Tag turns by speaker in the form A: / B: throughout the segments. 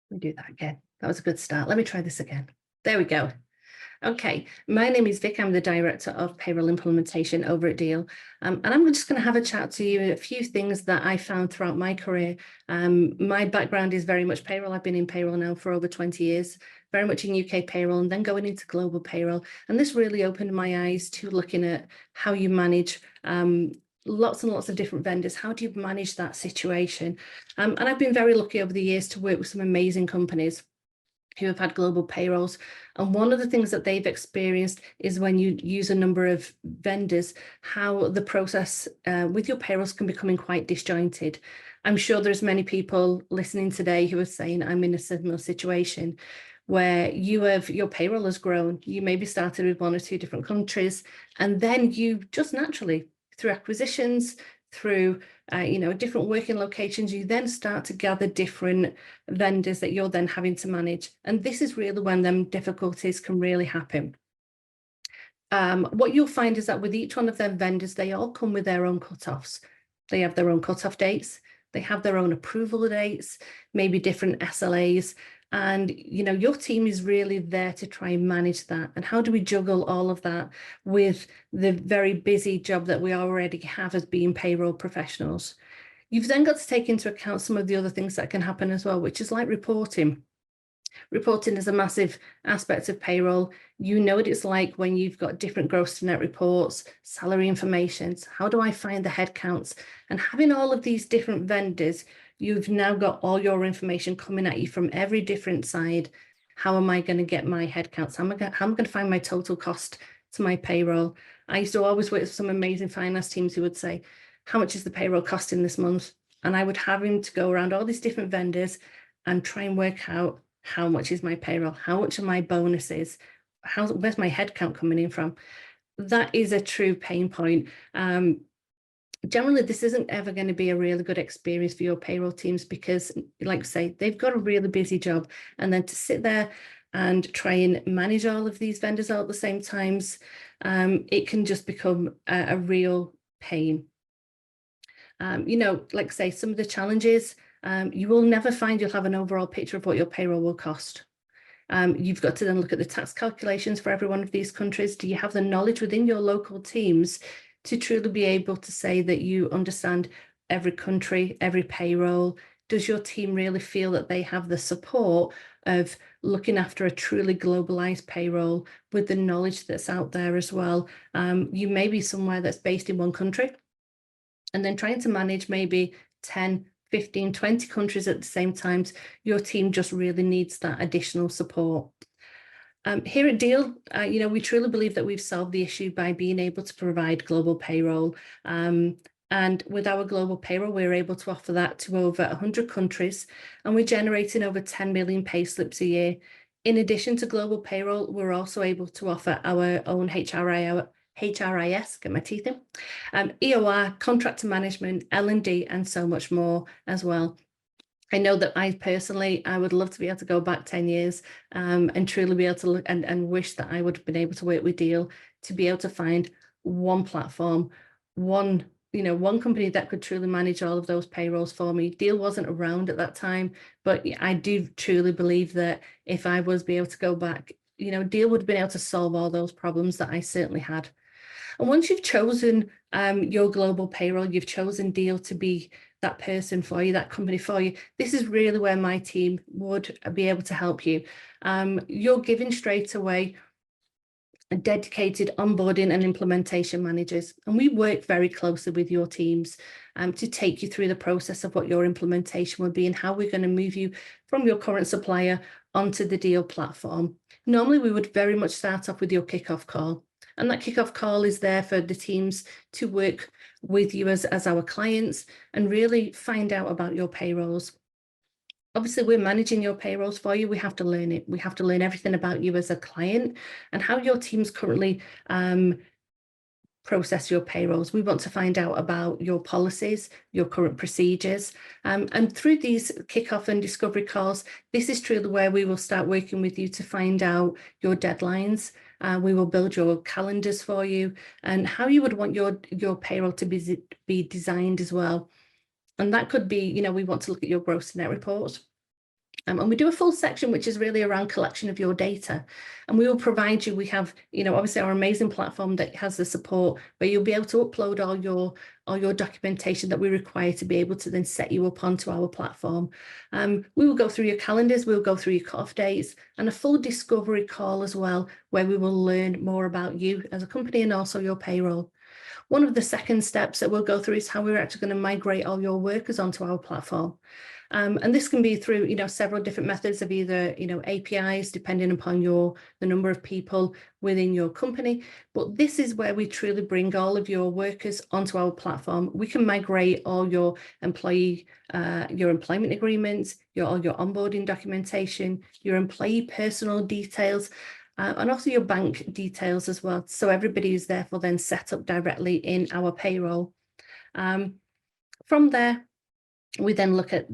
A: Let me do that again. That was a good start. Let me try this again. There we go. Okay, my name is Vic. I'm the Director of Payroll Implementation over at Deel. And I'm just going to have a chat to you a few things that I found throughout my career. My background is very much payroll. I've been in payroll now for over 20 years, very much in UK payroll and then going into global payroll. And this really opened my eyes to looking at how you manage lots and lots of different vendors. How do you manage that situation? And I've been very lucky over the years to work with some amazing companies who have had global payrolls. And one of the things that they've experienced is when you use a number of vendors, how the process with your payrolls can become quite disjointed. I'm sure there's many people listening today who are saying, I'm in a similar situation where your payroll has grown. You maybe started with 1 or 2 different countries, and then you just naturally, through acquisitions, through different working locations, you then start to gather different vendors that you're then having to manage. And this is really when them difficulties can really happen. What you'll find is that with each one of them vendors, they all come with their own cutoffs. They have their own cutoff dates. They have their own approval dates, maybe different SLAs. And, your team is really there to try and manage that. And how do we juggle all of that with the very busy job that we already have as being payroll professionals? You've then got to take into account some of the other things that can happen as well, which is like reporting. Reporting is a massive aspect of payroll. You know what it's like when you've got different gross to net reports, salary information. How do I find the headcounts? And having all of these different vendors, you've now got all your information coming at you from every different side. How am I going to get my headcounts? How am I going to find my total cost to my payroll? I used to always work with some amazing finance teams who would say, how much is the payroll costing this month? And I would have him to go around all these different vendors and try and work out how much is my payroll, how much are my bonuses, where's my headcount coming in from? That is a true pain point. Generally, this isn't ever going to be a really good experience for your payroll teams because, like I say, they've got a really busy job. And then to sit there and try and manage all of these vendors all at the same times, it can just become a real pain. Like I say, some of the challenges, you will never find you'll have an overall picture of what your payroll will cost. You've got to then look at the tax calculations for every one of these countries. Do you have the knowledge within your local teams to truly be able to say that you understand every country, every payroll? Does your team really feel that they have the support of looking after a truly globalized payroll with the knowledge that's out there as well? You may be somewhere that's based in one country and then trying to manage maybe 10, 15, 20 countries at the same time. Your team just really needs that additional support. Here at Deel, we truly believe that we've solved the issue by being able to provide global payroll. And with our global payroll, we're able to offer that to over 100 countries, and we're generating over 10 million pay slips a year. In addition to global payroll, we're also able to offer our own HRIS, get my teeth in, EOR, contractor management, L&D, and so much more as well. I know that I would love to be able to go back 10 years and truly be able to look and wish that I would have been able to work with Deel to be able to find one platform, one company that could truly manage all of those payrolls for me. Deel wasn't around at that time, but I do truly believe that if I was be able to go back, Deel would have been able to solve all those problems that I certainly had. And once you've chosen your global payroll, you've chosen Deel to be that person for you, that company for you, this is really where my team would be able to help you. You're given straight away a dedicated onboarding and implementation managers. And we work very closely with your teams to take you through the process of what your implementation will be and how we're going to move you from your current supplier onto the Deel platform. Normally, we would very much start off with your kickoff call. And that kickoff call is there for the teams to work with you as our clients and really find out about your payrolls. Obviously, we're managing your payrolls for you. We have to learn it. We have to learn everything about you as a client and how your teams currently process your payrolls. We want to find out about your policies, your current procedures. And through these kickoff and discovery calls, this is truly where we will start working with you to find out your deadlines. We will build your calendars for you and how you would want your payroll to be designed as well. And that could be, we want to look at your gross net reports. And we do a full section, which is really around collection of your data. And we will provide you, we have, obviously our amazing platform that has the support where you'll be able to upload all your documentation that we require to be able to then set you up onto our platform. We will go through your calendars, we'll go through your cut-off dates, and a full discovery call as well, where we will learn more about you as a company and also your payroll. One of the second steps that we'll go through is how we're actually going to migrate all your workers onto our platform. And this can be through, several different methods of either, APIs, depending upon the number of people within your company. But this is where we truly bring all of your workers onto our platform. We can migrate all your employment agreements, all your onboarding documentation, your employee personal details, and also your bank details as well. So everybody is therefore then set up directly in our payroll. From there, we then look at,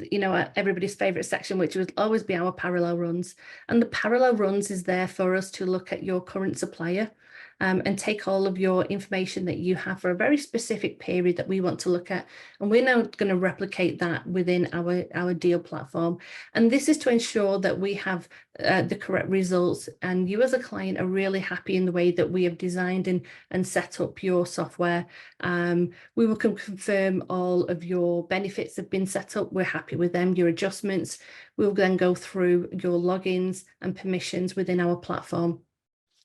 A: everybody's favorite section, which would always be our parallel runs. And the parallel runs is there for us to look at your current supplier and take all of your information that you have for a very specific period that we want to look at. And we're now going to replicate that within our Deel platform. And this is to ensure that we have the correct results and you as a client are really happy in the way that we have designed and set up your software. We will confirm all of your benefits have been set up. We're happy with them, your adjustments. We'll then go through your logins and permissions within our platform.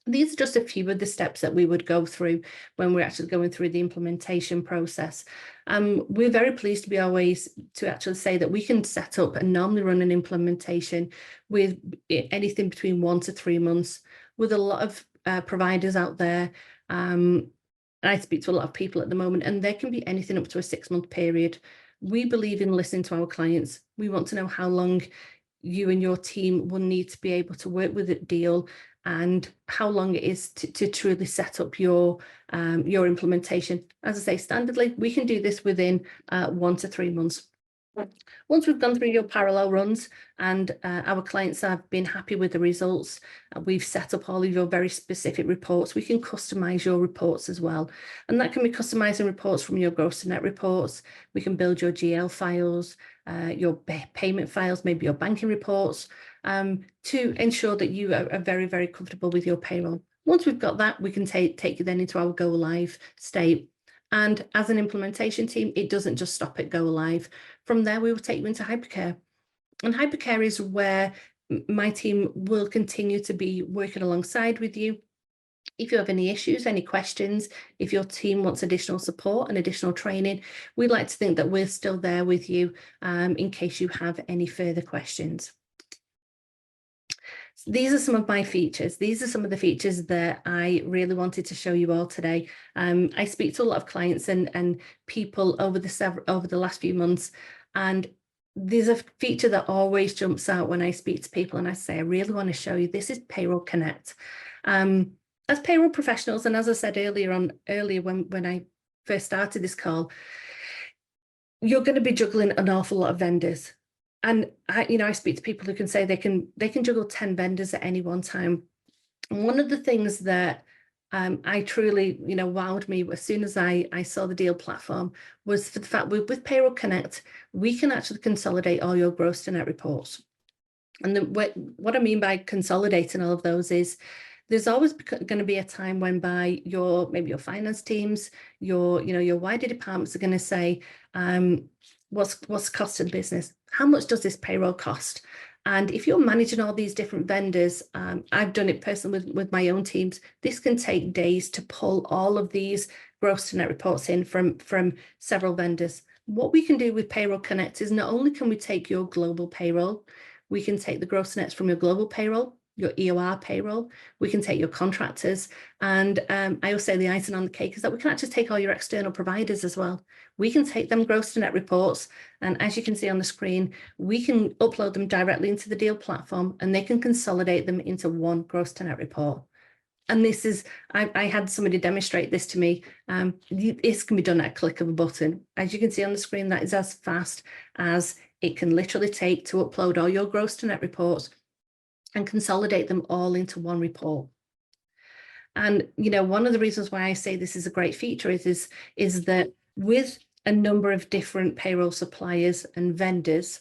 A: These are just a few of the steps that we would go through when we're actually going through the implementation process. We're very pleased to be always to actually say that we can set up and normally run an implementation with anything between 1 to 3 months with a lot of providers out there. I speak to a lot of people at the moment, and there can be anything up to a 6-month period. We believe in listening to our clients. We want to know how long you and your team will need to be able to work with it, Deel, and how long it is to truly set up your implementation. As I say, standardly, we can do this within 1 to 3 months. Once we've gone through your parallel runs and our clients have been happy with the results, we've set up all of your very specific reports. We can customize your reports as well. And that can be customizing reports from your gross to net reports. We can build your GL files, your payment files, maybe your banking reports, to ensure that you are very, very comfortable with your payroll. Once we've got that, we can take you then into our go live state. And as an implementation team, it doesn't just stop at go live. From there, we will take you into hypercare. And hypercare is where my team will continue to be working alongside with you. If you have any issues, any questions, if your team wants additional support and additional training, we'd like to think that we're still there with you in case you have any further questions. These are some of my features. These are some of the features that I really wanted to show you all today. I speak to a lot of clients and people over the last few months, and there's a feature that always jumps out when I speak to people and I say, I really want to show you, this is Payroll Connect. As payroll professionals, and as I said earlier when I first started this call, you're going to be juggling an awful lot of vendors. And I speak to people who can say they can juggle 10 vendors at any one time. And one of the things that I truly, wowed me as soon as I saw the Deel platform was the fact with Payroll Connect, we can actually consolidate all your gross to net reports. And what I mean by consolidating all of those is there's always going to be a time when maybe your finance teams, your wider departments are going to say, what's the cost of the business? How much does this payroll cost? And if you're managing all these different vendors, I've done it personally with my own teams, this can take days to pull all of these gross to net reports in from several vendors. What we can do with Payroll Connect is not only can we take your global payroll, we can take the gross nets from your global payroll, your EOR payroll, we can take your contractors, and I always say the icing on the cake is that we can actually take all your external providers as well. We can take them gross to net reports, and as you can see on the screen, we can upload them directly into the Deel platform and they can consolidate them into one gross to net report. And this is, I had somebody demonstrate this to me. This can be done at a click of a button. As you can see on the screen, that is as fast as it can literally take to upload all your gross to net reports and consolidate them all into one report. And, one of the reasons why I say this is a great feature is that with a number of different payroll suppliers and vendors,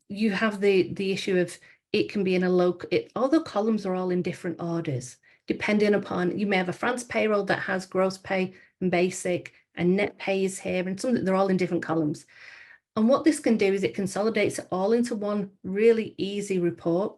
A: you have the issue of it can be in a local, all the columns are all in different orders, depending upon, you may have a France payroll that has gross pay and basic and net pay is here, and some they're all in different columns. And what this can do is it consolidates it all into one really easy report.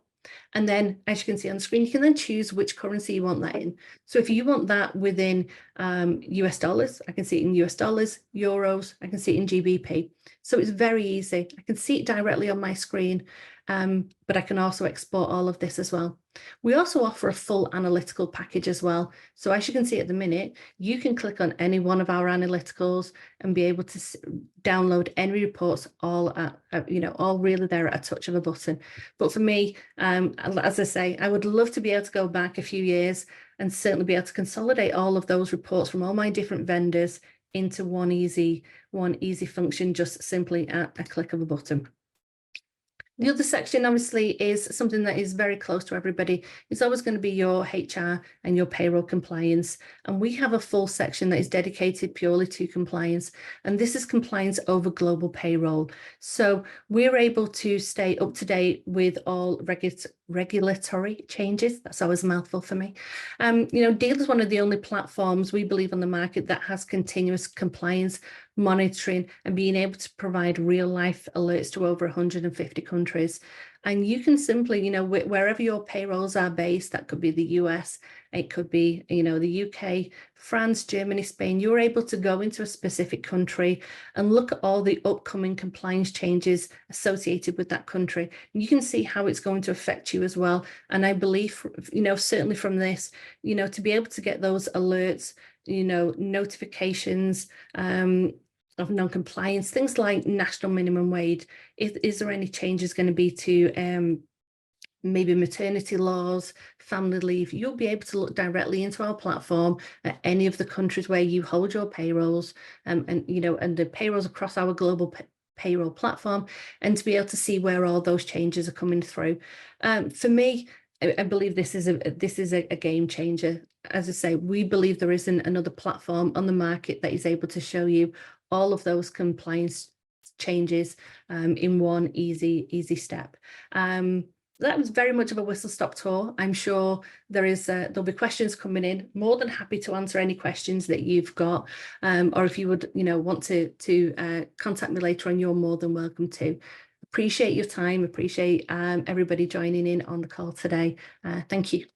A: And then, as you can see on the screen, you can then choose which currency you want that in. So if you want that within US dollars, I can see it in US dollars, euros, I can see it in GBP. So it's very easy. I can see it directly on my screen, but I can also export all of this as well. We also offer a full analytical package as well. So as you can see at the minute, you can click on any one of our analyticals and be able to download any reports all all really there at a touch of a button. But for me, as I say, I would love to be able to go back a few years and certainly be able to consolidate all of those reports from all my different vendors into one easy function, just simply at a click of a button. The other section, obviously, is something that is very close to everybody. It's always going to be your HR and your payroll compliance. And we have a full section that is dedicated purely to compliance. And this is compliance over global payroll. So we're able to stay up to date with all regulatory changes. That's always a mouthful for me. Deel is one of the only platforms we believe on the market that has continuous compliance monitoring and being able to provide real life alerts to over 150 countries. And you can simply, wherever your payrolls are based, that could be the US, it could be, the UK, France, Germany, Spain, you're able to go into a specific country and look at all the upcoming compliance changes associated with that country. And you can see how it's going to affect you as well. And I believe, certainly from this, to be able to get those alerts, notifications, of non-compliance, things like national minimum wage. Is there any changes going to be to maybe maternity laws, family leave? You'll be able to look directly into our platform at any of the countries where you hold your payrolls, and the payrolls across our global payroll platform, and to be able to see where all those changes are coming through. For me, I believe this is a game changer. As I say, we believe there isn't another platform on the market that is able to show you all of those compliance changes in one easy step. That was very much of a whistle-stop tour. I'm sure there'll be questions coming in. More than happy to answer any questions that you've got, or if you would want to contact me later on, you're more than welcome to. Appreciate your time. Appreciate everybody joining in on the call today. Thank you.